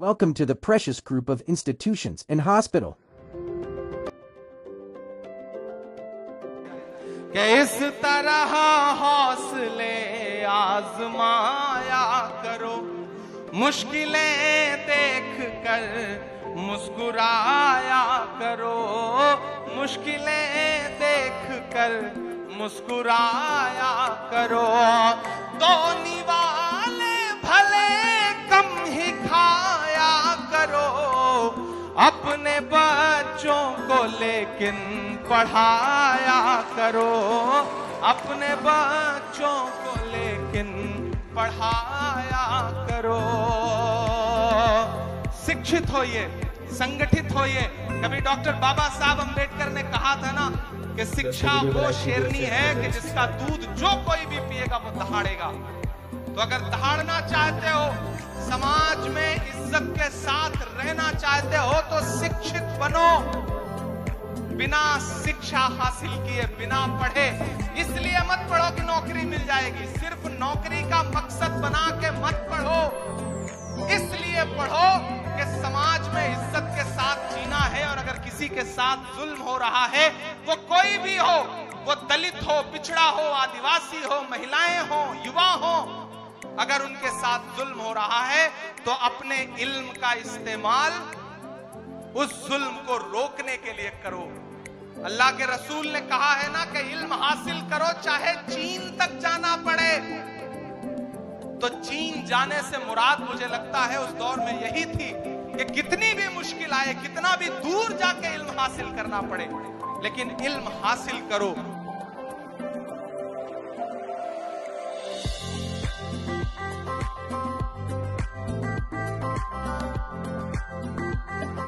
Welcome to the precious group of institutions and hospital. कि इस तरह हौसले आजमाया करो, मुश्किलें देख कर मुस्कुराया करो, मुश्किलें देख कर मुस्कुराया करो। दो निवाले भले कम ही खाया करो, अपने बच्चों को लेकिन पढ़ाया करो, अपने बच्चों को लेकिन पढ़ाया करो। शिक्षित होइए, संगठित होइए। कभी डॉक्टर बाबा साहब अंबेडकर ने कहा था ना कि शिक्षा वो शेरनी है कि जिसका दूध जो कोई भी पिएगा वो दहाड़ेगा। तो अगर दहाड़ना चाहते हो, समाज में इज्जत के साथ रहना चाहते हो, तो शिक्षित बनो। बिना शिक्षा हासिल किए, बिना पढ़े, इसलिए मत पढ़ो कि नौकरी मिल जाएगी। सिर्फ नौकरी का मकसद बना के मत पढ़ो, इसलिए पढ़ो कि समाज में इज्जत के साथ जीना है। और अगर किसी के साथ जुल्म हो रहा है, वो कोई भी हो, वो दलित हो, पिछड़ा हो, आदिवासी हो, महिलाएं हो, युवा हो, अगर उनके साथ जुल्म हो रहा है तो अपने इल्म का इस्तेमाल उस जुल्म को रोकने के लिए करो। अल्लाह के रसूल ने कहा है ना कि इल्म हासिल करो चाहे चीन तक जाना पड़े। तो चीन जाने से मुराद मुझे लगता है उस दौर में यही थी कि कितनी भी मुश्किल आए, कितना भी दूर जाके इल्म हासिल करना पड़े, लेकिन इल्म हासिल करो।